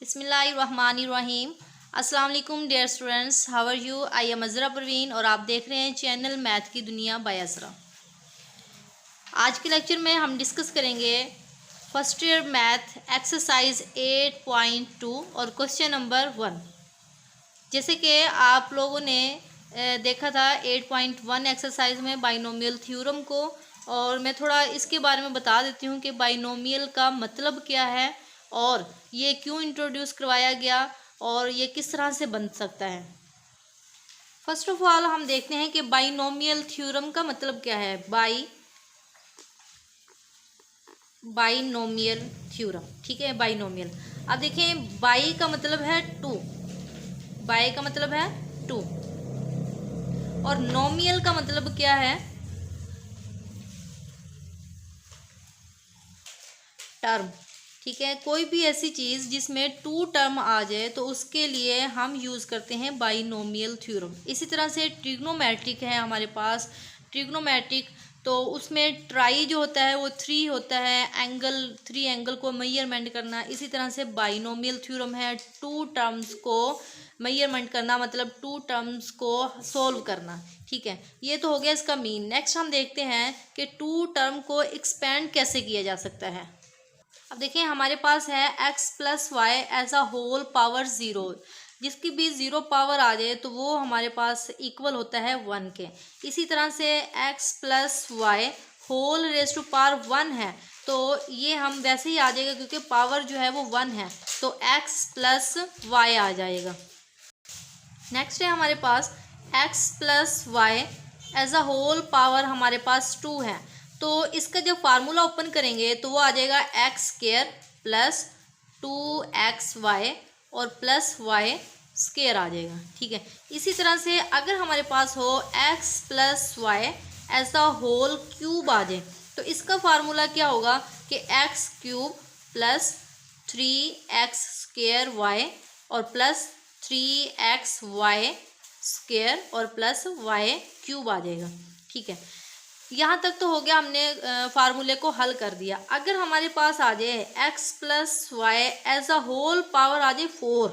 बिस्मिल्लाहिर्रहमानिर्रहीम। अस्सलाम वालेकुम dear students, how are you? I am Azra Parveen और आप देख रहे हैं चैनल मैथ की दुनिया बाय अज़रा। आज के लेक्चर में हम डिस्कस करेंगे फर्स्ट ईयर मैथ एक्सरसाइज 8.2 और क्वेश्चन नंबर 1। जैसे कि आप लोगों ने देखा था 8.1 एक्सरसाइज में बाइनोमियल थ्योरम को, और मैं थोड़ा इसके बारे में बता देती हूँ कि बाइनोमियल का मतलब क्या है और ये क्यों इंट्रोड्यूस करवाया गया और ये किस तरह से बन सकता है। फर्स्ट ऑफ ऑल हम देखते हैं कि बाइनोमियल थ्योरम का मतलब क्या है। बाइनोमियल थ्योरम, ठीक है। बाइनोमियल, अब देखें, बाई का मतलब है टू, बाई का मतलब है टू, और नोमियल का मतलब क्या है? टर्म, ठीक है। कोई भी ऐसी चीज़ जिसमें टू टर्म आ जाए तो उसके लिए हम यूज़ करते हैं बाइनोमियल थ्योरम। इसी तरह से ट्रिग्नोमेट्रिक है हमारे पास। ट्रिग्नोमेट्रिक तो उसमें ट्राई जो होता है वो 3 होता है, एंगल 3 एंगल को मेजरमेंट करना। इसी तरह से बाइनोमियल थ्योरम है टू टर्म्स को मेजरमेंट करना, मतलब टू टर्म्स को सोल्व करना, ठीक है। ये तो हो गया इसका मीन। नेक्स्ट हम देखते हैं कि टू टर्म को एक्सपेंड कैसे किया जा सकता है। अब देखिए हमारे पास है x plus Y as a whole power 0, जिसकी भी 0 पावर आ जाए तो वो हमारे पास इक्वल होता है 1 के। इसी तरह से x plus y whole raise to power 1 है, तो ये हम वैसे ही आ जाएगा क्योंकि पावर जो है वो 1 है, तो x प्लस वाई आ जाएगा। नेक्स्ट है हमारे पास x plus Y as a whole power हमारे पास 2 है, तो इसका जब फार्मूला ओपन करेंगे तो वो आ जाएगा एक्स स्क्वायर प्लस 2xy और प्लस वाई स्क्वायर आ जाएगा, ठीक है। इसी तरह से अगर हमारे पास हो x plus Y as a whole cube आ जाए तो इसका फार्मूला क्या होगा कि X cube plus 3x square Y और प्लस 3xy स्क्वायर और प्लस वाई क्यूब आ जाएगा, ठीक है। यहाँ तक तो हो गया, हमने फार्मूले को हल कर दिया। अगर हमारे पास आ जाए x plus Y as a whole power आ जाए 4,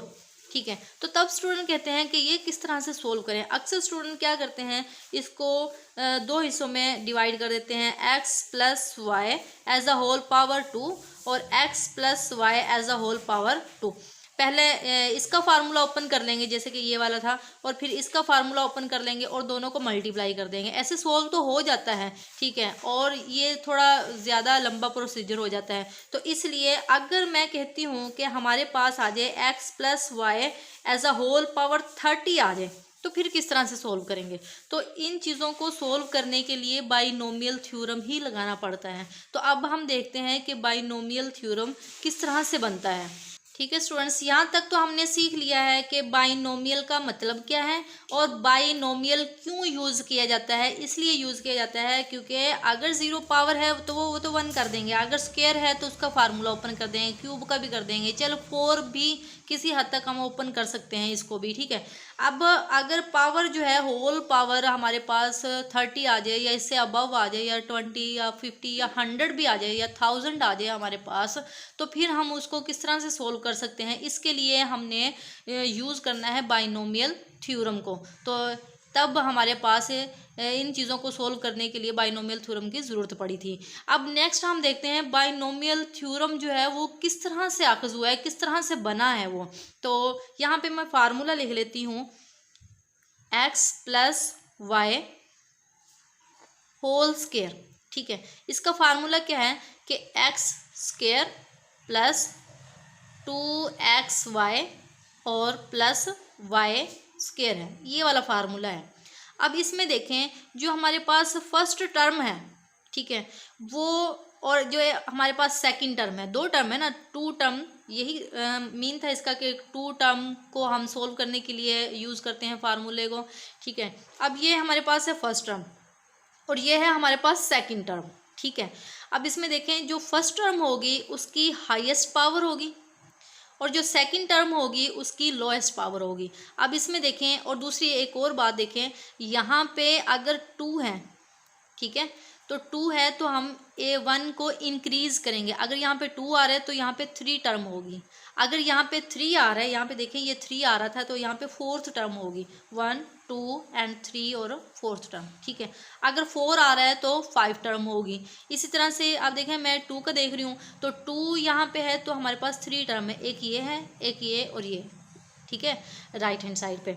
ठीक है, तो तब स्टूडेंट कहते हैं कि ये किस तरह से सोल्व करें। अक्सर स्टूडेंट क्या करते हैं, इसको दो हिस्सों में डिवाइड कर देते हैं, x plus Y as a whole power 2 और x plus Y as a whole power 2। पहले इसका फार्मूला ओपन कर लेंगे जैसे कि ये वाला था, और फिर इसका फार्मूला ओपन कर लेंगे और दोनों को मल्टीप्लाई कर देंगे। ऐसे सोल्व तो हो जाता है, ठीक है, और ये थोड़ा ज़्यादा लंबा प्रोसीजर हो जाता है। तो इसलिए अगर मैं कहती हूँ कि हमारे पास आ जाए x plus Y as a whole power 30 आ जाए तो फिर किस तरह से सोल्व करेंगे। तो इन चीज़ों को सोल्व करने के लिए बाइनोमियल थ्योरम ही लगाना पड़ता है। तो अब हम देखते हैं कि बाइनोमियल थ्योरम किस तरह से बनता है, ठीक है स्टूडेंट्स। यहाँ तक तो हमने सीख लिया है कि बाइनोमियल का मतलब क्या है और बाइनोमियल क्यों यूज़ किया जाता है। इसलिए यूज़ किया जाता है क्योंकि अगर 0 पावर है तो वो तो 1 कर देंगे, अगर स्क्वायर है तो उसका फार्मूला ओपन कर देंगे, क्यूब का भी कर देंगे, चलो 4 भी किसी हद तक हम ओपन कर सकते हैं इसको भी, ठीक है। अब अगर पावर जो है होल पावर हमारे पास 30 आ जाए या इससे अबव आ जाए या 20 या 50 या 100 भी आ जाए या 1000 आ जाए हमारे पास, तो फिर हम उसको किस तरह से सोल्व कर सकते हैं। इसके लिए हमने यूज़ करना है बाइनोमियल थ्योरम को। तो तब हमारे पास इन चीज़ों को सोल्व करने के लिए बाइनोमियल थ्योरम की ज़रूरत पड़ी थी। अब नेक्स्ट हम देखते हैं बाइनोमियल थ्योरम जो है वो किस तरह से आखिज़ हुआ है, किस तरह से बना है वो। तो यहाँ पे मैं फार्मूला लिख लेती हूँ, x plus y whole square, ठीक है। इसका फार्मूला क्या है कि एक्स स्क्वायर प्लस 2xy और प्लस वाई स्क्वायर है, ये वाला फार्मूला है। अब इसमें देखें जो हमारे पास फर्स्ट टर्म है, ठीक है, वो, और जो है हमारे पास सेकंड टर्म है, 2 टर्म है ना, 2 टर्म, यही मीन था इसका कि 2 टर्म को हम सोल्व करने के लिए यूज़ करते हैं फार्मूले को, ठीक है। अब ये हमारे पास है फर्स्ट टर्म और ये है हमारे पास सेकंड टर्म, ठीक है। अब इसमें देखें जो फर्स्ट टर्म होगी उसकी हाईएस्ट पावर होगी और जो सेकंड टर्म होगी उसकी लोएस्ट पावर होगी। अब इसमें देखें, और दूसरी एक और बात देखें, यहाँ पे अगर 2 है, ठीक है, तो 2 है तो हम A1 को इंक्रीज़ करेंगे। अगर यहाँ पे 2 आ रहा है तो यहाँ पे 3 टर्म होगी। अगर यहाँ पे 3 आ रहा है, यहाँ पे देखें ये 3 आ रहा था तो यहाँ पे 4th टर्म होगी, 1 2 एंड 3 और 4th टर्म, ठीक है। अगर 4 आ रहा है तो 5 टर्म होगी। इसी तरह से आप देखें मैं 2 का देख रही हूँ तो 2 यहाँ पे है तो हमारे पास 3 टर्म है, एक ये है, एक ये और ये, ठीक है, राइट हैंड साइड पे।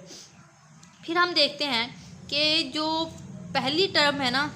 फिर हम देखते हैं कि जो पहली टर्म है ना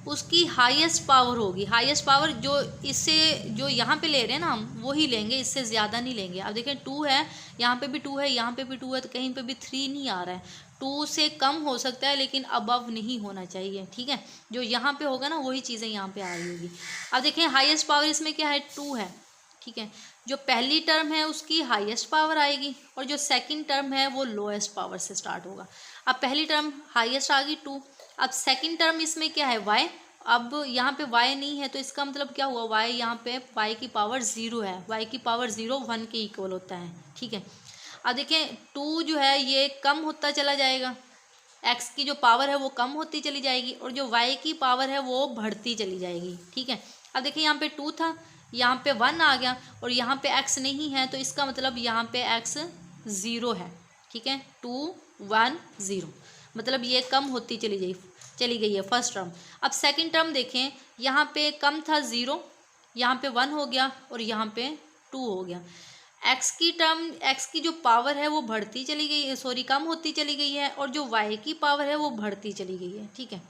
उसकी हाईएस्ट पावर होगी। हाईएस्ट पावर जो इससे जो यहाँ पे ले रहे हैं ना हम वो ही लेंगे, इससे ज़्यादा नहीं लेंगे। अब देखें 2 है, यहाँ पे भी 2 है, यहाँ पे भी 2 है, तो कहीं पे भी 3 नहीं आ रहा है। 2 से कम हो सकता है लेकिन अबव नहीं होना चाहिए, ठीक है। जो यहाँ पे होगा ना वही चीज़ें यहाँ पे आ रही होगी। अब देखें हाईएस्ट पावर इसमें क्या है, 2 है, ठीक है। जो पहली टर्म है उसकी हाईएस्ट पावर आएगी और जो सेकंड टर्म है वो लोएस्ट पावर से स्टार्ट होगा। अब पहली टर्म हाईएस्ट आ गई 2। अब सेकंड टर्म इसमें क्या है, y। अब यहाँ पे y नहीं है तो इसका मतलब क्या हुआ, y यहाँ पे y की पावर 0 है। y की पावर 0 1 के इक्वल होता है, ठीक है। अब देखें 2 जो है ये कम होता चला जाएगा, x की जो पावर है वो कम होती चली जाएगी और जो y की पावर है वो बढ़ती चली जाएगी, ठीक है। अब देखिए यहाँ पे 2 था, यहाँ पे 1 आ गया और यहाँ पे x नहीं है तो इसका मतलब यहाँ पे x 0 है, ठीक है। 2 1 0 मतलब ये कम होती चली गई है फर्स्ट टर्म। अब सेकंड टर्म देखें, यहाँ पे कम था 0, यहाँ पे 1 हो गया और यहाँ पे 2 हो गया। x की जो पावर है वो बढ़ती चली गई है, सॉरी कम होती चली गई है और जो y की पावर है वो बढ़ती चली गई है, ठीक है।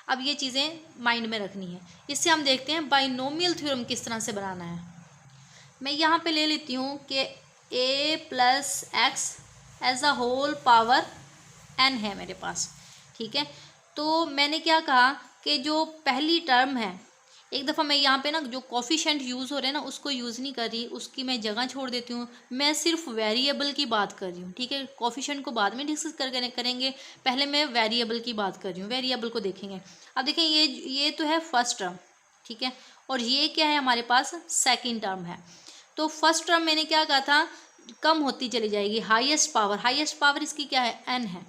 अब ये चीज़ें माइंड में रखनी है। इससे हम देखते हैं बाइनोमियल थ्योरम किस तरह से बनाना है। मैं यहाँ पे ले लेती हूँ कि a plus x as a whole power n है मेरे पास, ठीक है। तो मैंने क्या कहा कि जो पहली टर्म है, एक दफ़ा मैं यहाँ पे ना जो कोफिशिएंट यूज़ हो रहे हैं ना उसको यूज़ नहीं कर रही, उसकी मैं जगह छोड़ देती हूँ। मैं सिर्फ वेरिएबल की बात कर रही हूँ, ठीक है। कोफिशिएंट को बाद में डिस्कस करेंगे, पहले मैं वेरिएबल की बात कर रही हूँ, वेरिएबल को देखेंगे। अब देखें ये तो है फर्स्ट टर्म, ठीक है, और ये क्या है हमारे पास सेकेंड टर्म है। तो फर्स्ट टर्म मैंने क्या कहा था, कम होती चली जाएगी। हाईएस्ट पावर इसकी क्या है, n है,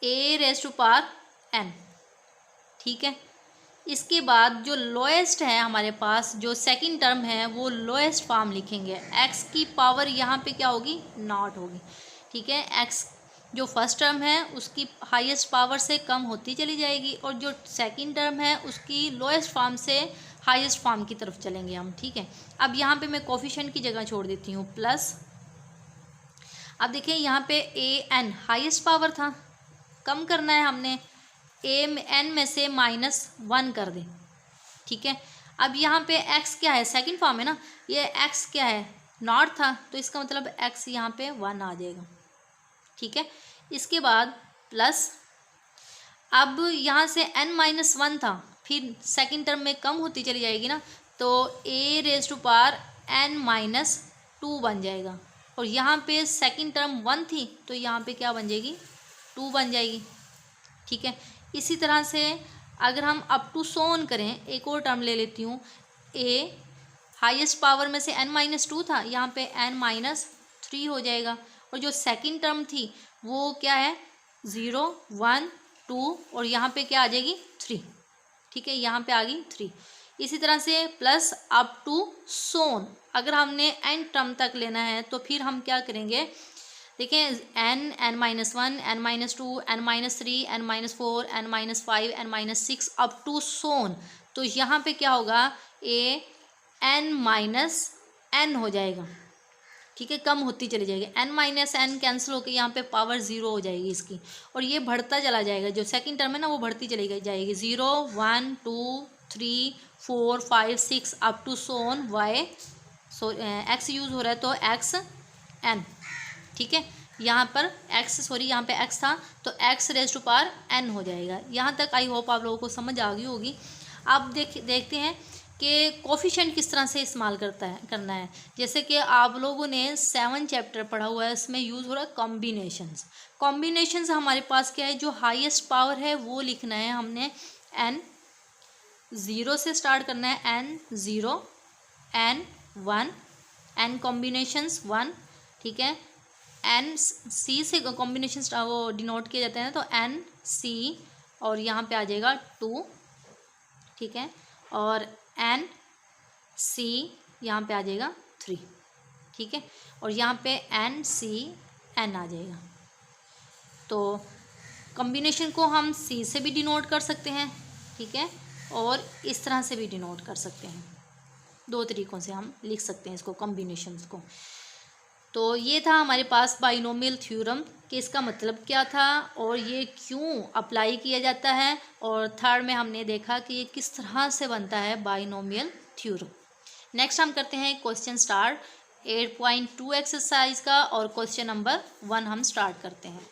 a raise to power n, ठीक है। इसके बाद जो लोएस्ट है हमारे पास, जो सेकंड टर्म है वो लोएस्ट फॉर्म लिखेंगे। x की पावर यहाँ पे क्या होगी, नॉट होगी, ठीक है। x जो फर्स्ट टर्म है उसकी हाईएस्ट पावर से कम होती चली जाएगी और जो सेकंड टर्म है उसकी लोएस्ट फॉर्म से हाईएस्ट फॉर्म की तरफ चलेंगे हम, ठीक है। अब यहाँ पे मैं कोफिशिएंट की जगह छोड़ देती हूँ प्लस। अब देखिए यहाँ पे a n हाईएस्ट पावर था, कम करना है हमने, n में से -1 कर दें, ठीक है। अब यहाँ पे x क्या है, सेकंड फॉर्म है ना, ये x क्या है, नॉट था, तो इसका मतलब x यहाँ पे 1 आ जाएगा, ठीक है। इसके बाद प्लस, अब यहाँ से n-1 था, फिर सेकंड टर्म में कम होती चली जाएगी ना, तो a raise to power n-2 बन जाएगा और यहाँ पे सेकंड टर्म 1 थी तो यहाँ पे क्या बन जाएगी, 2 बन जाएगी, ठीक है। इसी तरह से अगर हम अप टू सो ऑन करें, एक और टर्म ले लेती हूँ, a हाईएस्ट पावर में से n-2 था, यहाँ पे n-3 हो जाएगा और जो सेकंड टर्म थी वो क्या है, 0 1 2 और यहाँ पे क्या आ जाएगी, 3, ठीक है, यहाँ पे आ गई 3। इसी तरह से plus up to so on, अगर हमने n टर्म तक लेना है तो फिर हम क्या करेंगे, देखिए n n-1 n-2 n-3 n-4 n-5 n-6 up to so on, तो यहाँ पे क्या होगा, a n-n हो जाएगा, ठीक है, कम होती चली जाएगी। n-n कैंसिल होकर यहाँ पे पावर 0 हो जाएगी इसकी और ये बढ़ता चला जाएगा, जो सेकंड टर्म है ना वो बढ़ती चली जाएगी, 0 1 2 3 4 5 6 up to so on y, so x use हो रहा है तो x n, ठीक है। यहाँ पर यहाँ पे x था तो x raise to power n हो जाएगा। यहाँ तक आई होप आप लोगों को समझ आ गई होगी। अब देखते हैं कि कोफिशिएंट किस तरह से इस्तेमाल करना है। जैसे कि आप लोगों ने 7 चैप्टर पढ़ा हुआ है, इसमें यूज़ हो रहा है कॉम्बिनेशंस हमारे पास क्या है, जो हाईएस्ट पावर है वो लिखना है हमने, n 0 से स्टार्ट करना है, n0 n1 n कॉम्बिनेशंस 1, ठीक है। n c से कॉम्बिनेशन वो डिनोट किए जाते हैं तो n c और यहाँ पे आ जाएगा 2 ठीक है, और एन सी यहाँ पे आ जाएगा 3, ठीक है, और यहाँ पे एन सी एन आ जाएगा। तो कॉम्बिनेशन को हम सी से भी डिनोट कर सकते हैं, ठीक है, और इस तरह से भी डिनोट कर सकते हैं। दो तरीक़ों से हम लिख सकते हैं इसको, कॉम्बिनेशंस को। तो ये था हमारे पास बाइनोमियल थ्योरम कि इसका मतलब क्या था और ये क्यों अप्लाई किया जाता है, और थर्ड में हमने देखा कि ये किस तरह से बनता है बाइनोमियल थ्योरम। नेक्स्ट हम करते हैं क्वेश्चन स्टार्ट 8.2 एक्सरसाइज का, और क्वेश्चन नंबर 1 हम स्टार्ट करते हैं।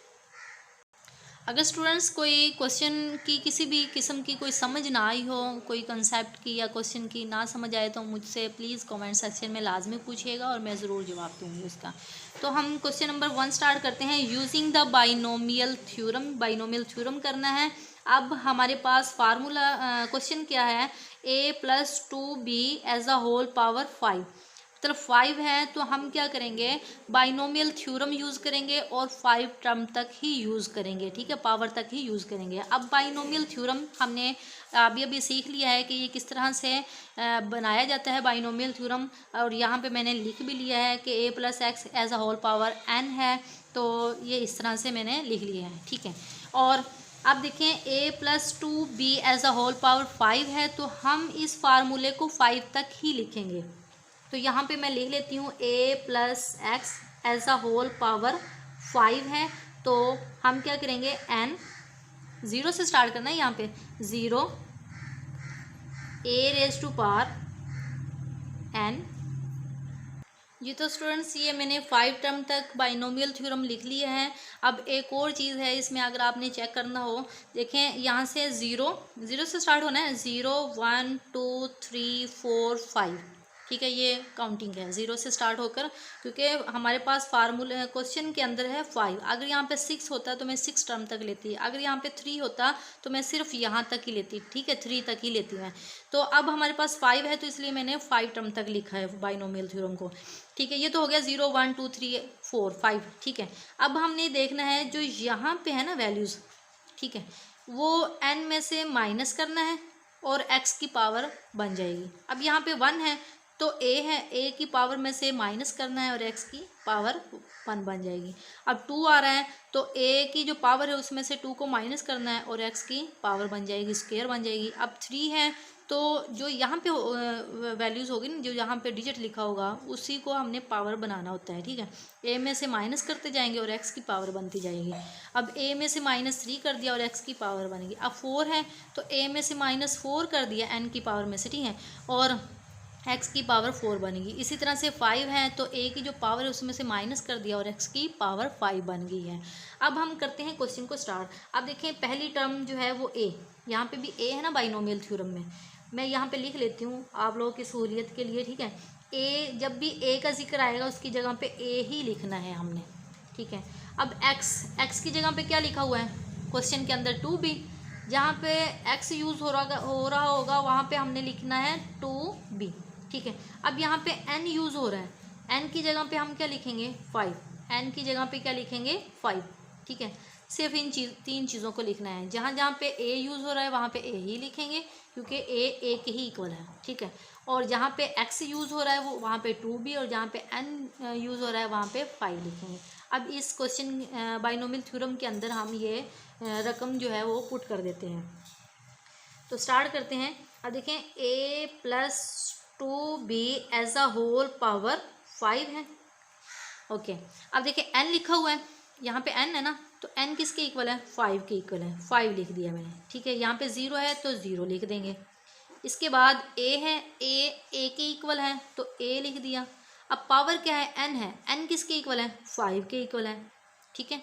अगर स्टूडेंट्स कोई क्वेश्चन की किसी भी किस्म की कोई समझ ना आई हो, कोई कंसेप्ट की या क्वेश्चन की ना समझ आए, तो मुझसे प्लीज़ कमेंट सेक्शन में लाजमी पूछिएगा और मैं ज़रूर जवाब दूँगी उसका। तो हम क्वेश्चन नंबर 1 स्टार्ट करते हैं। Using the binomial theorem, binomial theorem करना है। अब हमारे पास फार्मूला क्वेश्चन क्या है, a + 2b as a whole power 5, मतलब 5 है, तो हम क्या करेंगे, बाइनोमियल थ्योरम यूज़ करेंगे और 5 टर्म तक ही यूज़ करेंगे, ठीक है, पावर तक ही यूज़ करेंगे। अब बाइनोमियल थ्योरम हमने अभी सीख लिया है कि ये किस तरह से बनाया जाता है बाइनोमियल थ्योरम, और यहाँ पे मैंने लिख भी लिया है कि a + x as a whole power n है, तो ये इस तरह से मैंने लिख लिया है, ठीक है। और अब देखें a + 2b as a whole power 5 है, तो हम इस फार्मूले को 5 तक ही लिखेंगे। तो यहाँ पे मैं लिख लेती हूँ a + x as a whole power 5 है, तो हम क्या करेंगे, n 0 से स्टार्ट करना है, यहाँ पे 0 a⁻⁴ n। जी तो स्टूडेंट्स, ये मैंने 5 टर्म तक बाइनोमियल थ्योरम लिख लिया है। अब एक और चीज़ है इसमें, अगर आपने चेक करना हो, देखें यहाँ से 0 से स्टार्ट होना है, 0 1 2 3 4 5, ठीक है, ये काउंटिंग है 0 से स्टार्ट होकर, क्योंकि हमारे पास फार्मूले क्वेश्चन के अंदर है 5। अगर यहाँ पे 6 होता तो मैं 6 टर्म तक लेती, अगर यहाँ पे 3 होता तो मैं सिर्फ यहाँ तक ही लेती, ठीक है, 3 तक ही लेती मैं। तो अब हमारे पास 5 है, तो इसलिए मैंने 5 टर्म तक लिखा है बाइनोमियल थ्योरम को, ठीक है। ये तो हो गया 0 1 2 3 4 5, ठीक है। अब हमने देखना है जो यहाँ पे है ना वैल्यूज़, ठीक है, वो n में से माइनस करना है और x की पावर बन जाएगी। अब यहाँ पे 1 है तो a है, a की पावर में से माइनस करना है और x की पावर 1 बन जाएगी। अब 2 आ रहा है तो a की जो पावर है उसमें से 2 को माइनस करना है और x की पावर बन जाएगी, स्क्वायर बन जाएगी। अब 3 है तो जो यहाँ पे वैल्यूज़ होगी ना, जो यहाँ पे डिजिट लिखा होगा उसी को हमने पावर बनाना होता है, ठीक है। a में से माइनस करते जाएंगे और x की पावर बनती जाएगी। अब a में से -3 कर दिया और x की पावर बनेगी। अब 4 है तो a में से -4 कर दिया n की पावर में से, ठीक है, और x की पावर 4 बनेगी। इसी तरह से 5 है तो a की जो पावर है उसमें से माइनस कर दिया और x की पावर 5 बन गई है। अब हम करते हैं क्वेश्चन को स्टार्ट। अब देखें पहली टर्म जो है वो a, यहाँ पे भी a है ना बाइनोमियल थ्योरम में, मैं यहाँ पे लिख लेती हूँ आप लोगों की सहूलियत के लिए, ठीक है। a, जब भी a का जिक्र आएगा उसकी जगह पे a ही लिखना है हमने, ठीक है। अब x की जगह पे क्या लिखा हुआ है क्वेश्चन के अंदर, 2b, जहाँ पे x यूज़ हो रहा होगा वहाँ पे हमने लिखना है 2b, ठीक है। अब यहाँ पे n यूज़ हो रहा है, n की जगह पे हम क्या लिखेंगे 5, n की जगह पे क्या लिखेंगे 5, ठीक है। सिर्फ इन तीन चीज़ों को लिखना है, जहाँ जहाँ पे a यूज़ हो रहा है वहाँ पे a ही लिखेंगे क्योंकि a के ही इक्वल है, ठीक है। और जहाँ पे x यूज़ हो रहा है वो वहाँ पे 2b, और जहाँ पे n यूज़ हो रहा है वहाँ पे 5 लिखेंगे। अब इस क्वेश्चन बाइनोमियल थ्योरम के अंदर हम ये रकम जो है वो पुट कर देते हैं। तो स्टार्ट करते हैं। अब देखें a + 2b as a whole power 5 है, ओके। अब देखिए n लिखा हुआ है, यहाँ पे n है ना, तो n किसके इक्वल है 5 के इक्वल है, 5 लिख दिया मैंने, ठीक है। यहाँ पे 0 है तो 0 लिख देंगे। इसके बाद a है, a के इक्वल है तो a लिख दिया। अब पावर क्या है n है, n किसके इक्वल है 5 के इक्वल है, ठीक है।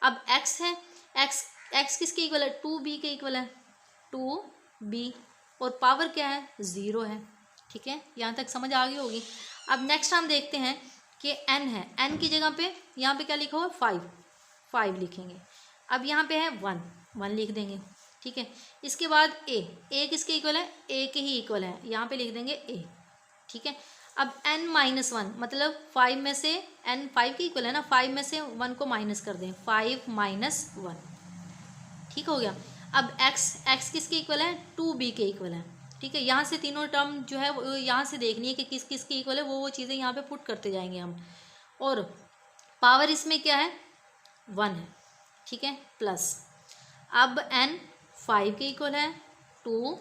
अब x है, x किसके इक्वल है 2b के इक्वल है, 2b, और पावर क्या है 0 है, ठीक है। यहाँ तक समझ आ गई होगी। अब नेक्स्ट हम देखते हैं कि n है, n की जगह पे यहाँ पे क्या लिखा हुआ 5 लिखेंगे। अब यहाँ पे है 1 लिख देंगे, ठीक है। इसके बाद a किसके इक्वल है, a के ही इक्वल है, यहाँ पे लिख देंगे a, ठीक है। अब n-1 मतलब 5 में से n 5 के इक्वल है ना, 5 में से 1 को माइनस कर दें, 5 - 1, ठीक हो गया। अब x किसके इक्वल है 2b के इक्वल है, ठीक है, यहाँ से तीनों टर्म जो है वो यहाँ से देखनी है कि किस किस के इक्वल है, वो चीज़ें यहाँ पे पुट करते जाएंगे हम। और पावर इसमें क्या है, 1 है, ठीक है, प्लस अब n 5 के इक्वल है 2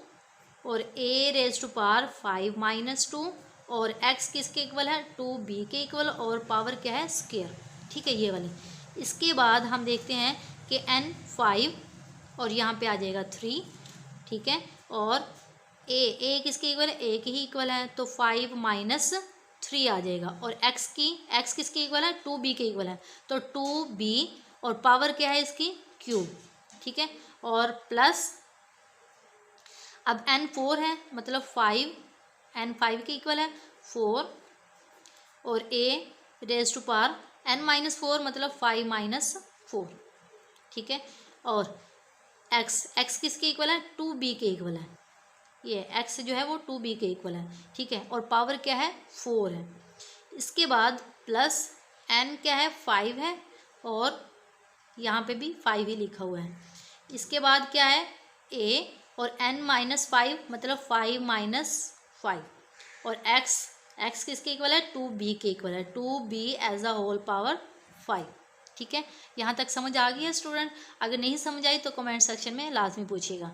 और a raise to power 5 minus 2 और x किसके इक्वल है 2b के इक्वल और पावर क्या है स्क्वायर, ठीक है, ये वाली। इसके बाद हम देखते हैं कि n 5 और यहाँ पे आ जाएगा 3, ठीक है, और a किसके इक्वल है, a के ही इक्वल है तो 5 माइनस 3 आ जाएगा और x किसके इक्वल है 2b के इक्वल है तो 2b और पावर क्या है इसकी क्यूब, ठीक है, और प्लस अब n 4 है मतलब 5 के इक्वल है 4 और a raise to power n minus 4 मतलब 5 माइनस 4, ठीक है, और x किसके इक्वल है 2b के इक्वल है, ये x जो है वो 2b के इक्वल है, ठीक है, और पावर क्या है 4 है। इसके बाद प्लस n क्या है 5 है और यहाँ पे भी 5 ही लिखा हुआ है। इसके बाद क्या है a और n माइनस 5 मतलब 5 माइनस 5 और x किसके इक्वल है 2b के इक्वल है, 2b as a whole power 5, ठीक है। यहाँ तक समझ आ गई है स्टूडेंट? अगर नहीं समझ आई तो कमेंट सेक्शन में लाजमी पूछिएगा।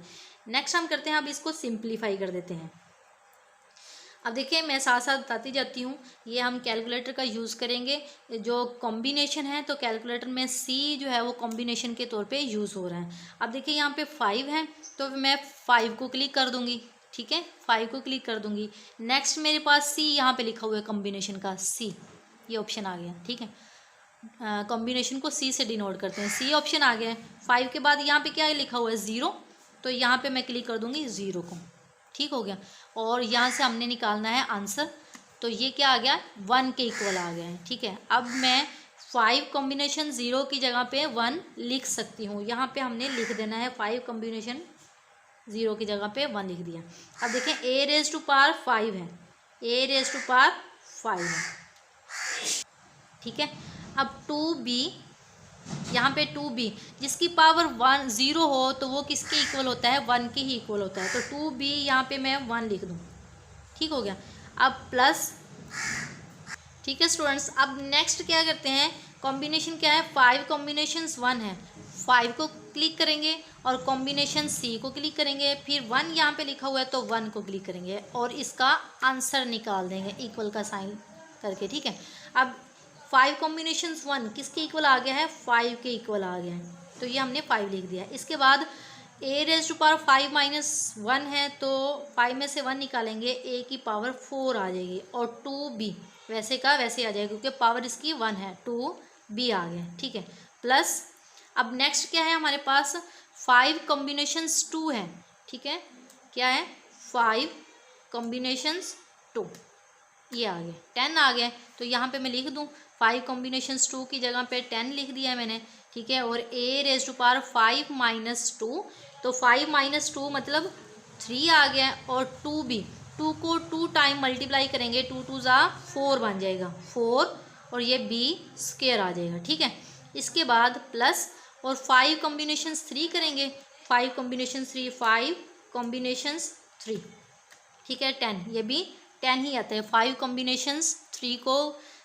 नेक्स्ट हम करते हैं, अब इसको सिंप्लीफाई कर देते हैं। अब देखिए मैं साथ साथ बताती जाती हूँ, ये हम कैलकुलेटर का यूज़ करेंगे। जो कॉम्बिनेशन है तो कैलकुलेटर में सी जो है वो कॉम्बिनेशन के तौर पे यूज़ हो रहा है। अब देखिए यहाँ पे 5 है तो मैं 5 को क्लिक कर दूँगी, ठीक है, 5 को क्लिक कर दूँगी। नेक्स्ट मेरे पास सी यहाँ पे लिखा हुआ है कॉम्बिनेशन का सी, ये ऑप्शन आ गया, ठीक है, कॉम्बिनेशन को सी से डिनोट करते हैं, सी ऑप्शन आ गया है। 5 के बाद यहाँ पे क्या लिखा हुआ है 0, तो यहाँ पे मैं क्लिक कर दूँगी 0 को, ठीक हो गया। और यहाँ से हमने निकालना है आंसर, तो ये क्या आ गया 1 के इक्वल आ गया है, ठीक है। अब मैं 5 कॉम्बिनेशन 0 की जगह पे 1 लिख सकती हूँ, यहाँ पे हमने लिख देना है 5 कॉम्बिनेशन 0 की जगह पे 1 लिख दिया। अब देखें a रेज टू पावर 5 है, a रेज टू पावर 5 है, ठीक है। अब 2b, यहाँ पे 2b जिसकी पावर 0 हो तो वो किसके इक्वल होता है 1 के ही इक्वल होता है, तो 2b यहाँ पे मैं 1 लिख दूँ, ठीक हो गया। अब प्लस, ठीक है स्टूडेंट्स। अब नेक्स्ट क्या करते हैं, कॉम्बिनेशन क्या है 5 कॉम्बिनेशंस 1 है, 5 को क्लिक करेंगे और कॉम्बिनेशन सी को क्लिक करेंगे, फिर 1 यहाँ पे लिखा हुआ है तो 1 को क्लिक करेंगे और इसका आंसर निकाल देंगे इक्वल का साइन करके, ठीक है। अब 5 कॉम्बिनेशंस 1 किसके इक्वल आ गया है 5 के इक्वल आ गया है, तो ये हमने 5 लिख दिया। इसके बाद a raise to power 5 minus 1 है तो 5 में से 1 निकालेंगे, a की पावर 4 आ जाएगी और 2b वैसे का वैसे आ जाएगा क्योंकि पावर इसकी 1 है, 2b आ गया, ठीक है, प्लस अब नेक्स्ट क्या है हमारे पास 5 कॉम्बिनेशंस 2 है, ठीक है, क्या है 5 कॉम्बिनेशंस 2, ये आ गया 10 आ गया, तो यहाँ पे मैं लिख दूँ 5 कॉम्बिनेशंस 2 की जगह पे 10 लिख दिया है मैंने, ठीक है। और a raise to power 5 minus 2, तो 5 माइनस 2 मतलब 3 आ गया और 2b, 2 को 2 टाइम मल्टीप्लाई करेंगे, 2 2 ज़ा 4 बन जाएगा 4 और ये b स्क्वायर आ जाएगा, ठीक है। इसके बाद प्लस और 5 कॉम्बिनेशंस 3 करेंगे, 5 कॉम्बिनेशंस 3, 5 कॉम्बिनेशंस 3, ठीक है, 10, ये भी 10 ही आता है। 5 कॉम्बिनेशंस 3 को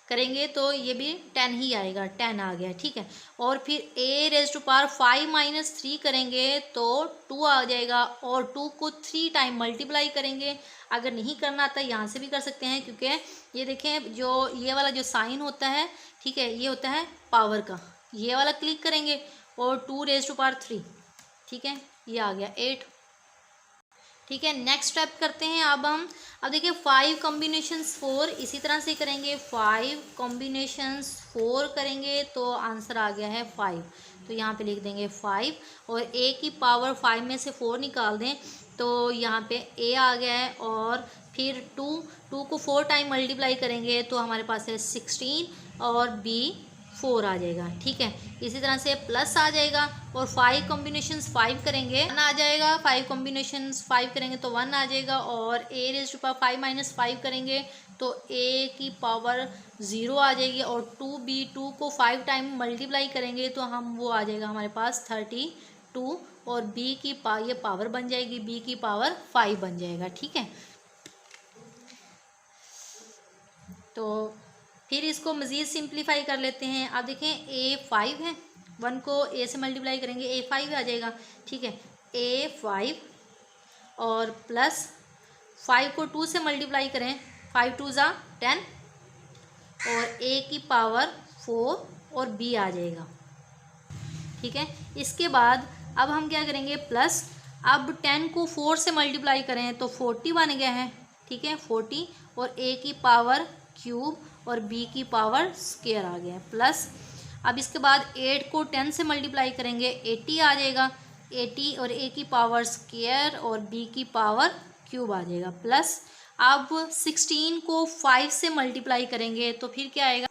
करेंगे तो ये भी 10 ही आएगा, 10 आ गया, ठीक है। और फिर a raise to power 5 minus 3 करेंगे तो 2 आ जाएगा और 2 को 3 टाइम मल्टीप्लाई करेंगे। अगर नहीं करना आता यहाँ से भी कर सकते हैं क्योंकि ये देखें जो ये वाला जो साइन होता है, ठीक है, ये होता है पावर का, ये वाला क्लिक करेंगे और 2 रेज टू पावर 3, ठीक है, ये आ गया 8, ठीक है। नेक्स्ट स्टेप करते हैं अब हम, अब देखिए 5 कॉम्बिनेशंस 4 इसी तरह से करेंगे, 5 कॉम्बिनेशंस 4 करेंगे तो आंसर आ गया है 5, तो यहाँ पे लिख देंगे 5 और a की पावर 5 में से 4 निकाल दें तो यहाँ पे a आ गया है और फिर 2 को 4 टाइम मल्टीप्लाई करेंगे तो हमारे पास है 16 और b 4 आ जाएगा, ठीक है। इसी तरह से प्लस आ जाएगा और 5 कॉम्बिनेशंस 5 करेंगे 1 आ जाएगा, 5 कॉम्बिनेशंस 5 करेंगे तो 1 आ जाएगा और a raise to power 5 minus 5 करेंगे तो a की पावर 0 आ जाएगी और 2b, 2 को 5 टाइम मल्टीप्लाई करेंगे तो हम वो आ जाएगा हमारे पास 32, 2 और b की ये पावर बन जाएगी, b की पावर 5 बन जाएगा। ठीक है, तो फिर इसको मज़ीद सिंप्लीफाई कर लेते हैं। अब देखें a5 है, 1 को a से मल्टीप्लाई करेंगे a5 आ जाएगा। ठीक है, a5 और प्लस 5 को 2 से मल्टीप्लाई करें, 5 2 ज़ा 10 और a की पावर 4 और b आ जाएगा। ठीक है, इसके बाद अब हम क्या करेंगे, प्लस अब 10 को 4 से मल्टीप्लाई करें तो 40 बन गया है। ठीक है, 40 और a की पावर क्यूब और b की पावर स्क्वायर आ गया है। प्लस अब इसके बाद 8 को 10 से मल्टीप्लाई करेंगे 80 आ जाएगा, 80 और a की पावर स्क्वायर और b की पावर क्यूब आ जाएगा। प्लस अब 16 को 5 से मल्टीप्लाई करेंगे तो फिर क्या आएगा,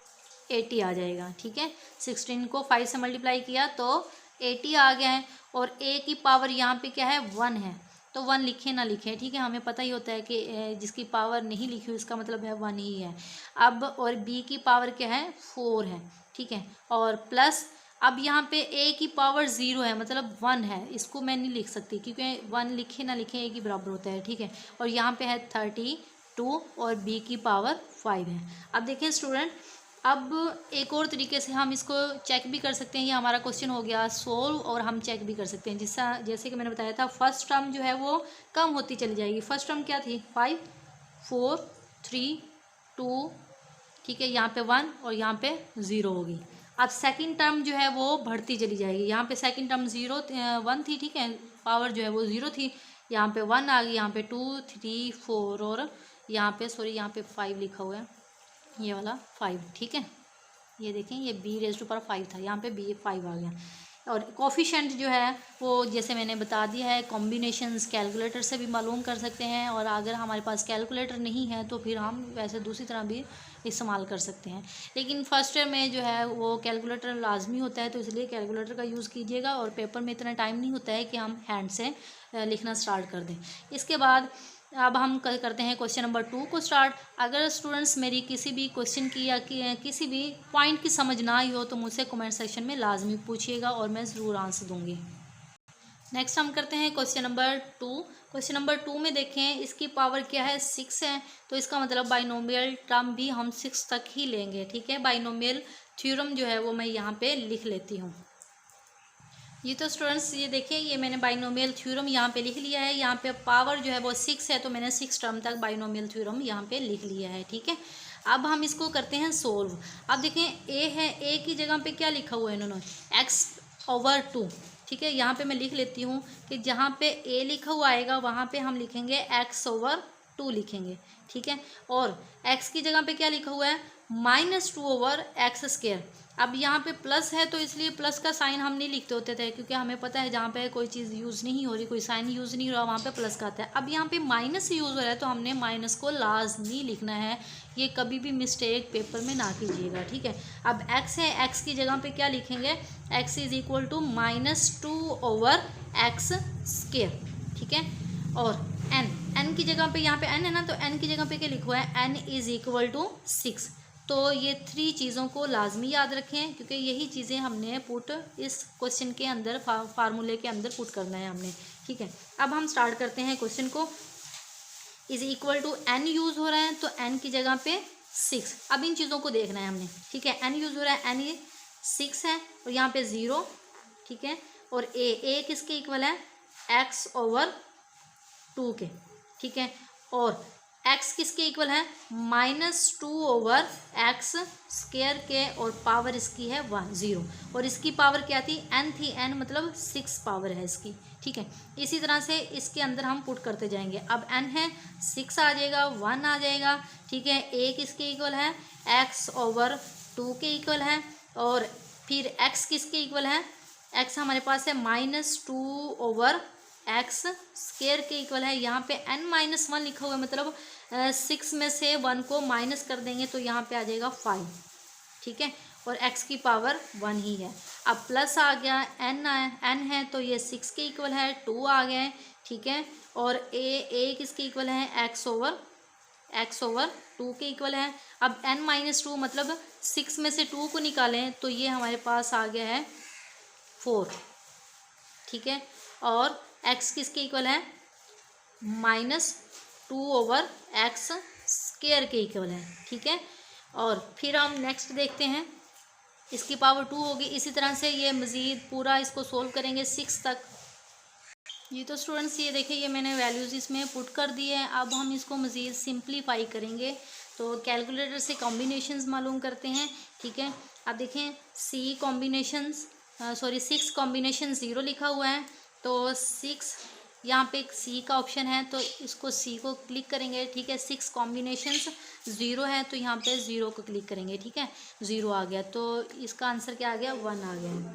80 आ जाएगा। ठीक है, 16 को 5 से मल्टीप्लाई किया तो 80 आ गया है और a की पावर यहाँ पे क्या है, 1 है, तो 1 लिखे ना लिखे। ठीक है, हमें पता ही होता है कि जिसकी पावर नहीं लिखी हुई इसका मतलब है 1 ही है। अब और b की पावर क्या है, 4 है। ठीक है, और प्लस अब यहाँ पे a की पावर 0 है, मतलब 1 है, इसको मैं नहीं लिख सकती क्योंकि 1 लिखे ना लिखे a के बराबर होता है। ठीक है, और यहाँ पे है 32 और b की पावर 5 है। अब देखिए स्टूडेंट, अब एक और तरीके से हम इसको चेक भी कर सकते हैं। ये हमारा क्वेश्चन हो गया सोल्व और हम चेक भी कर सकते हैं। जैसे कि मैंने बताया था, फर्स्ट टर्म जो है वो कम होती चली जाएगी। फर्स्ट टर्म क्या थी, 5 4 3 2, ठीक है, यहाँ पे 1 और यहाँ पे 0 होगी। अब सेकंड टर्म जो है वो बढ़ती चली जाएगी। यहाँ पे सेकंड टर्म 1 थी, ठीक है, पावर जो है वो 0 थी, यहाँ पे 1 आ गई, यहाँ पे 2 3 4 और यहाँ पे यहाँ पे 5 लिखा हुआ है, ये वाला 5। ठीक है, ये देखें, ये b⁵ था, यहाँ पे b5 आ गया। और कोफिशिएंट जो है वो जैसे मैंने बता दिया है, कॉम्बिनेशंस कैलकुलेटर से भी मालूम कर सकते हैं, और अगर हमारे पास कैलकुलेटर नहीं है तो फिर हम वैसे दूसरी तरह भी इस्तेमाल कर सकते हैं। लेकिन फर्स्ट ईयर में जो है वो कैलकुलेटर लाजमी होता है, तो इसलिए कैलकुलेटर का यूज़ कीजिएगा, और पेपर में इतना टाइम नहीं होता है कि हम हैंड से लिखना स्टार्ट कर दें। इसके बाद अब हम करते हैं क्वेश्चन नंबर 2 को स्टार्ट। अगर स्टूडेंट्स मेरी किसी भी क्वेश्चन की या किसी भी पॉइंट की समझ ना आई हो तो मुझसे कमेंट सेक्शन में लाजमी पूछिएगा और मैं ज़रूर आंसर दूंगी। नेक्स्ट हम करते हैं क्वेश्चन नंबर 2। क्वेश्चन नंबर 2 में देखें, इसकी पावर क्या है, 6 है, तो इसका मतलब बाइनोमियल टर्म भी हम 6 तक ही लेंगे। ठीक है, बाइनोमियल थ्योरम जो है वो मैं यहाँ पे लिख लेती हूँ। ये तो स्टूडेंट्स ये देखिए, ये मैंने बाइनोमियल थ्योरम यहाँ पे लिख लिया है। यहाँ पे पावर जो है वो 6 है, तो मैंने 6 टर्म तक बाइनोमियल थ्योरम यहाँ पे लिख लिया है। ठीक है, अब हम इसको करते हैं सोल्व। अब देखें a है, a की जगह पे क्या लिखा हुआ है इन्होंने, x/2। ठीक है, यहाँ पे मैं लिख लेती हूँ कि जहाँ पे a लिखा हुआ आएगा वहाँ पे हम लिखेंगे x/2 लिखेंगे। ठीक है, और x की जगह पे क्या लिखा हुआ है, -2/x²। अब यहाँ पे प्लस है तो इसलिए प्लस का साइन हम नहीं लिखते होते थे, क्योंकि हमें पता है जहाँ पे कोई चीज़ यूज़ नहीं हो रही, कोई साइन यूज़ नहीं हो रहा, वहाँ पे प्लस का आता है। अब यहाँ पे माइनस यूज़ हो रहा है तो हमने माइनस को लाजमी लिखना है। ये कभी भी मिस्टेक पेपर में ना कीजिएगा। ठीक है, अब x है, x की जगह पे क्या लिखेंगे, x = -2/x²। ठीक है, और n की जगह पे यहाँ पे n है ना, तो n की जगह पे क्या लिखा हुआ है, n = 6। तो ये 3 चीज़ों को लाजमी याद रखें, क्योंकि यही चीज़ें हमने पुट इस क्वेश्चन के अंदर फार्मूले के अंदर पुट करना है हमने। ठीक है, अब हम स्टार्ट करते हैं क्वेश्चन को। = n यूज़ हो रहा है तो n की जगह पे 6। अब इन चीज़ों को देखना है हमने। ठीक है, n यूज़ हो रहा है, n 6 है और यहाँ पे 0। ठीक है, और a किसके इक्वल है, x/2 के। ठीक है, और x किसके इक्वल है, -2/x² के, और पावर इसकी है 0, और इसकी पावर क्या थी, n थी, n मतलब 6 पावर है इसकी। ठीक है, इसी तरह से इसके अंदर हम पुट करते जाएंगे। अब n है, 6 आ जाएगा, 1 आ जाएगा। ठीक है, a किसके इक्वल है, x/2 के इक्वल है, और फिर x किसके इक्वल है, x हमारे पास है -2/x² के इक्वल है। यहाँ पे n-1 लिखा हुआ है, मतलब 6 में से 1 को माइनस कर देंगे तो यहाँ पे आ जाएगा 5। ठीक है, और x की पावर 1 ही है। अब प्लस आ गया, n है तो ये 6 के इक्वल है, 2 आ गए। ठीक है, और a किसके इक्वल है, x/2 के इक्वल है। अब n-2 मतलब 6 में से 2 को निकालें तो ये हमारे पास आ गया है 4। ठीक है, और x किसके इक्वल है, -2/x स्क्वायर के इक्वल है, ठीक है। और फिर हम नेक्स्ट देखते हैं, इसकी पावर 2 होगी। इसी तरह से ये मज़ीद पूरा इसको सोल्व करेंगे 6 तक। ये तो स्टूडेंट्स ये देखिए, ये मैंने वैल्यूज़ इसमें पुट कर दिए हैं। अब हम इसको मज़ीद सिंप्लीफाई करेंगे, तो कैलकुलेटर से कॉम्बिनेशंस मालूम करते हैं, ठीक है। अब देखें, 6 कॉम्बिनेशन 0 लिखा हुआ है, तो 6 यहाँ पे एक सी का ऑप्शन है, तो इसको सी को क्लिक करेंगे, ठीक है। 6 कॉम्बिनेशंस 0 है, तो यहाँ पे 0 को क्लिक करेंगे, ठीक है। 0 आ गया, तो इसका आंसर क्या आ गया, 1 आ गया,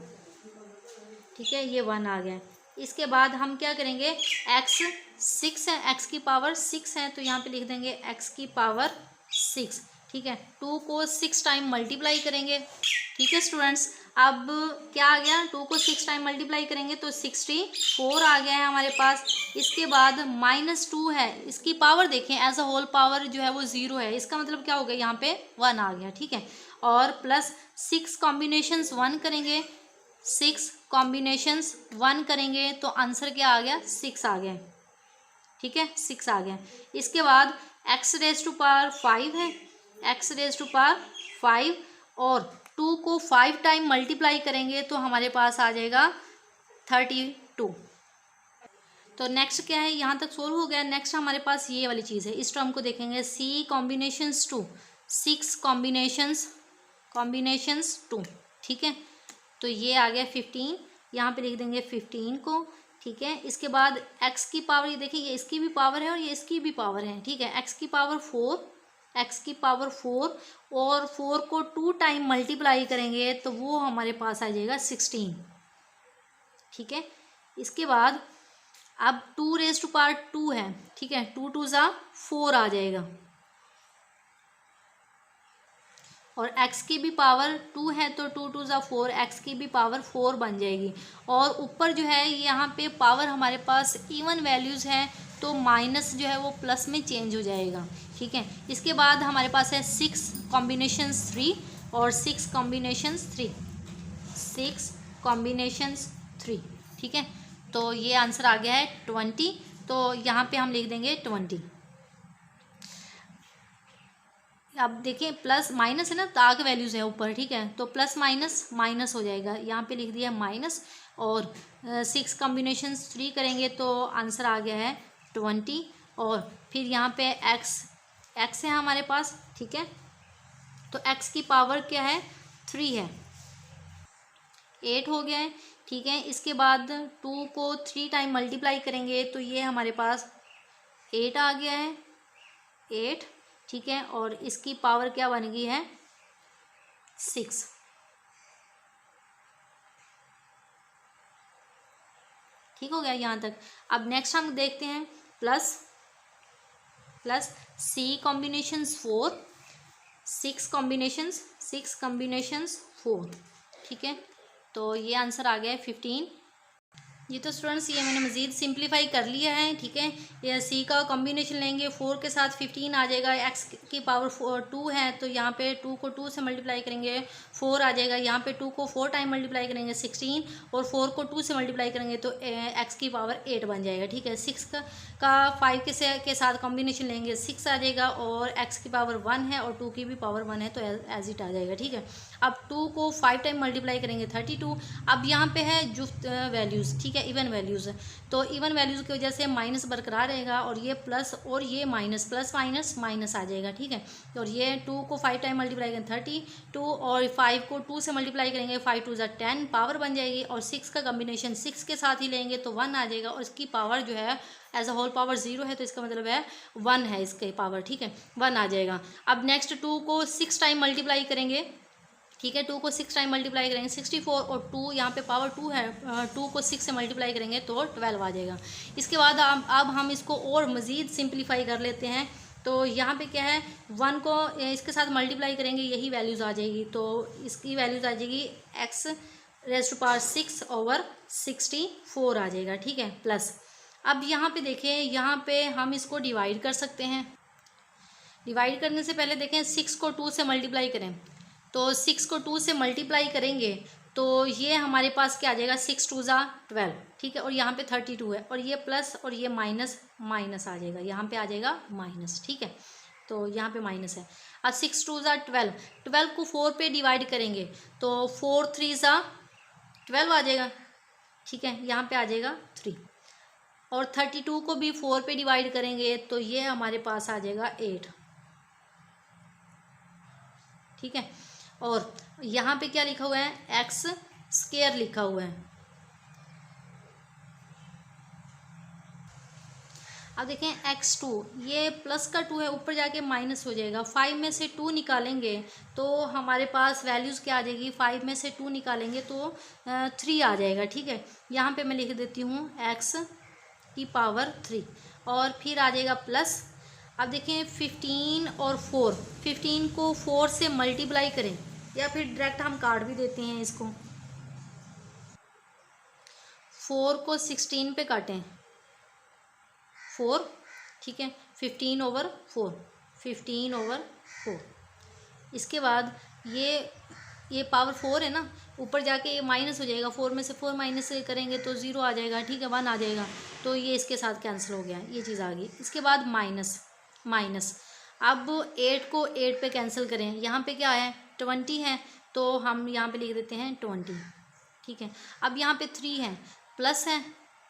ठीक है। ये 1 आ गया। इसके बाद हम क्या करेंगे, x 6 है, x की पावर 6 है, तो यहाँ पे लिख देंगे x की पावर 6, ठीक है। 2 को 6 टाइम मल्टीप्लाई करेंगे, ठीक है स्टूडेंट्स। अब क्या आ गया, 2 को 6 टाइम मल्टीप्लाई करेंगे तो 64 आ गया है हमारे पास। इसके बाद -2 है, इसकी पावर देखें, एज अ होल पावर जो है वो 0 है, इसका मतलब क्या हो गया, यहाँ पे 1 आ गया, ठीक है। और प्लस 6 कॉम्बिनेशंस 1 करेंगे, 6 कॉम्बिनेशंस 1 करेंगे तो आंसर क्या आ गया, 6 आ गया, ठीक है, 6 आ गया। इसके बाद x रेज़ टू पावर 5 है, x रेज़ टू पावर 5 और 2 को 5 टाइम मल्टीप्लाई करेंगे तो हमारे पास आ जाएगा 32। तो नेक्स्ट क्या है, यहाँ तक सोल्व हो गया। नेक्स्ट हमारे पास ये वाली चीज़ है, इस टर्म को देखेंगे, c कॉम्बिनेशंस 2, 6 कॉम्बिनेशंस 2, ठीक है। तो ये आ गया 15, यहाँ पे लिख देंगे 15 को, ठीक है। इसके बाद x की पावर, ये देखिए, ये इसकी भी पावर है और ये इसकी भी पावर है, ठीक है। x की पावर 4 और 4 को 2 टाइम मल्टीप्लाई करेंगे तो वो हमारे पास आ जाएगा 16, ठीक है। इसके बाद अब 2 रेज़ टू पावर 2 है, ठीक है, 2 2 ज़ा 4 आ जाएगा, और x की भी पावर 2 है तो 2 2 ज़ा 4, x की भी पावर 4 बन जाएगी। और ऊपर जो है यहाँ पे पावर हमारे पास इवन वैल्यूज़ हैं, तो माइनस जो है वो प्लस में चेंज हो जाएगा, ठीक है। इसके बाद हमारे पास है 6 कॉम्बिनेशंस 3 और 6 कॉम्बिनेशंस 3, ठीक है। तो ये आंसर आ गया है 20, तो यहाँ पे हम लिख देंगे 20। अब देखिए, प्लस माइनस है ना, ताक वैल्यूज़ है ऊपर, ठीक है, तो प्लस माइनस हो जाएगा, यहाँ पे लिख दिया माइनस, और 6 कॉम्बिनेशन 3 करेंगे तो आंसर आ गया है 20। और फिर यहाँ पे x है हमारे पास, ठीक है, तो x की पावर क्या है, 3 है, 8 हो गया है, ठीक है। इसके बाद 2 को 3 टाइम मल्टीप्लाई करेंगे तो ये हमारे पास 8 आ गया है, 8, ठीक है। और इसकी पावर क्या बन गई है, 6, ठीक हो गया यहाँ तक। अब नेक्स्ट हम देखते हैं प्लस c कॉम्बिनेशंस 4, 6 कॉम्बिनेशंस 4, ठीक है। तो ये आंसर आ गया है 15। ये तो स्टूडेंट्स ये मैंने मज़ीद सिंप्लीफाई कर लिया है, ठीक है। ये सी का कॉम्बिनेशन लेंगे, 4 के साथ 15 आ जाएगा, x की पावर 2 है तो यहाँ पे 2 को 2 से मल्टीप्लाई करेंगे 4 आ जाएगा, यहाँ पे 2 को 4 टाइम मल्टीप्लाई करेंगे 16, और 4 को 2 से मल्टीप्लाई करेंगे तो x की पावर 8 बन जाएगा, ठीक है। 6 का 5 के साथ कॉम्बिनेशन लेंगे 6 आ जाएगा, और x की पावर 1 है और 2 की भी पावर 1 है तो एज इट आ जाएगा, ठीक है। अब 2 को 5 टाइम मल्टीप्लाई करेंगे 32। अब यहाँ पे है जुफ्त वैल्यूज़, ठीक है, इवन वैल्यूज़ है, तो इवन वैल्यूज़ की वजह से माइनस बरकरार रहेगा, और ये प्लस और ये माइनस, प्लस माइनस आ जाएगा, ठीक है। और ये 2 को 5 टाइम मल्टीप्लाई करेंगे 32, और 5 को 2 से मल्टीप्लाई करेंगे 5 2 ज़ा 10, पावर बन जाएगी, और 6 का कम्बिनेशन 6 के साथ ही लेंगे तो 1 आ जाएगा, और इसकी पावर जो है एज अ होल पावर 0 है, तो इसका मतलब है 1 है इसकी पावर, ठीक है, 1 आ जाएगा। अब नेक्स्ट 2 को 6 टाइम मल्टीप्लाई करेंगे, ठीक है, 2 को 6 टाइम मल्टीप्लाई करेंगे 64, और 2 यहाँ पे पावर 2 है, 2 को 6 से मल्टीप्लाई करेंगे तो 12 आ जाएगा। इसके बाद अब हम इसको और मज़ीद सिंप्लीफाई कर लेते हैं, तो यहाँ पे क्या है, 1 को इसके साथ मल्टीप्लाई करेंगे, यही वैल्यूज़ आ जाएगी, तो इसकी वैल्यूज़ आ जाएगी x raise to power 6 over 64 आ जाएगा, ठीक है, प्लस। अब यहाँ पे देखें, यहाँ पे हम इसको डिवाइड कर सकते हैं। डिवाइड करने से पहले देखें, 6 को 2 से मल्टीप्लाई करें, तो 6 को 2 से मल्टीप्लाई करेंगे तो ये हमारे पास क्या आ जाएगा, 6 2 ज़ा 12, ठीक है। और यहाँ पे 32 है, और ये प्लस और ये माइनस माइनस आ जाएगा, यहाँ पे आ जाएगा माइनस, ठीक है। तो यहाँ पे माइनस है। अब 6 2 ज़ा 12, 12 को 4 पे डिवाइड करेंगे तो 4 3 ज़ा 12 आ जाएगा, ठीक है। यहाँ पे आ जाएगा 3, और 32 को भी 4 पे डिवाइड करेंगे तो ये हमारे पास आ जाएगा 8, ठीक है। और यहाँ पे क्या लिखा हुआ है, एक्स स्क्वायर लिखा हुआ है। अब देखें x2, ये प्लस का 2 है, ऊपर जाके माइनस हो जाएगा। 5 में से 2 निकालेंगे तो हमारे पास वैल्यूज़ क्या आ जाएगी, 5 में से 2 निकालेंगे तो 3 आ जाएगा, ठीक है। यहाँ पे मैं लिख देती हूँ x की पावर 3, और फिर आ जाएगा प्लस। अब देखें 15 और 4, 15 को 4 से मल्टीप्लाई करें, या फिर डायरेक्ट हम काट भी देते हैं इसको। 4 को 16 पे काटें, 4, ठीक है। 15/4, 15/4। इसके बाद ये पावर 4 है ना, ऊपर जाके ये माइनस हो जाएगा। 4 में से 4 माइनस करेंगे तो 0 आ जाएगा, ठीक है, 1 आ जाएगा। तो ये इसके साथ कैंसिल हो गया, ये चीज़ आ गई। इसके बाद माइनस माइनस, अब 8 को 8 पे कैंसिल करें, यहाँ पे क्या है 20 है, तो हम यहाँ पे लिख देते हैं 20, ठीक है। अब यहाँ पे 3 है, प्लस है,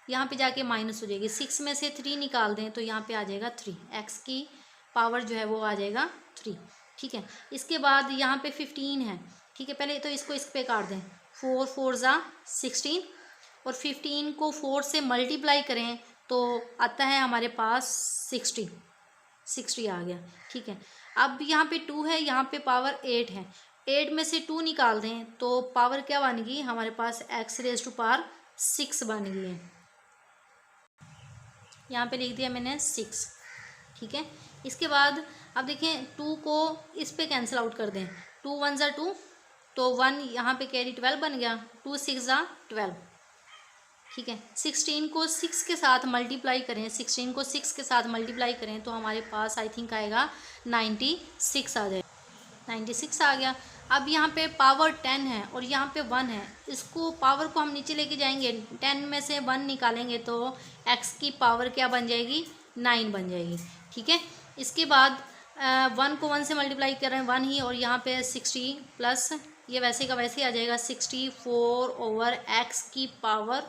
यहाँ पे जाके माइनस हो जाएगी। 6 में से 3 निकाल दें तो यहाँ पे आ जाएगा 3, एक्स की पावर जो है वो आ जाएगा 3, ठीक है। इसके बाद यहाँ पे 15 है, ठीक है। पहले तो इसको इस पे काट दें, 4 4 ज़ा 16, और 15 को 4 से मल्टीप्लाई करें तो आता है हमारे पास 60 आ गया, ठीक है। अब यहाँ पे 2 है, यहाँ पे पावर 8 है, 8 में से 2 निकाल दें तो पावर क्या बन गई हमारे पास, x⁻⁶ बन गई है। यहाँ पे लिख दिया मैंने 6, ठीक है। इसके बाद अब देखें 2 को इस पे कैंसिल आउट कर दें, 2 1 ज़ा 2, तो 1 यहाँ पे कैरी 12 बन गया, 2 6 ज़ा 12, ठीक है। 16 को 6 के साथ मल्टीप्लाई करें, 16 को 6 के साथ मल्टीप्लाई करें तो हमारे पास आई थिंक आएगा 96 आ जाए, 96 आ गया। अब यहाँ पे पावर 10 है और यहाँ पे 1 है, इसको पावर को हम नीचे लेके जाएंगे, 10 में से 1 निकालेंगे तो x की पावर क्या बन जाएगी, 9 बन जाएगी, ठीक है। इसके बाद 1 को 1 से मल्टीप्लाई कर रहे हैं 1 ही, और यहाँ पे 60 प्लस ये वैसे का वैसे आ जाएगा 64/x की पावर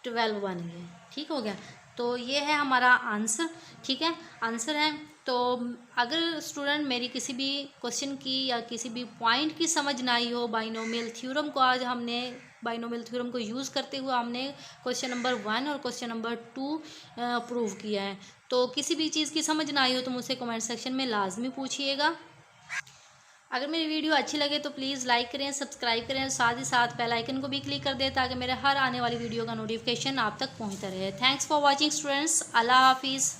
12 बन गया, ठीक हो गया। तो ये है हमारा आंसर, ठीक है, आंसर है। तो अगर स्टूडेंट मेरी किसी भी क्वेश्चन की या किसी भी पॉइंट की समझ ना आई हो, बाइनोमियल थ्योरम को आज हमने बाइनोमियल थ्योरम को यूज़ करते हुए हमने क्वेश्चन नंबर 1 और क्वेश्चन नंबर 2 प्रूव किया है। तो किसी भी चीज़ की समझ ना आई हो तो मुझसे कमेंट सेक्शन में लाजमी पूछिएगा। अगर मेरी वीडियो अच्छी लगे तो प्लीज़ लाइक करें, सब्सक्राइब करें, साथ ही साथ बेल आइकन को भी क्लिक कर दें ताकि मेरे हर आने वाली वीडियो का नोटिफिकेशन आप तक पहुंचता रहे। थैंक्स फॉर वॉचिंग स्टूडेंट्स, अल्लाह हाफिज़।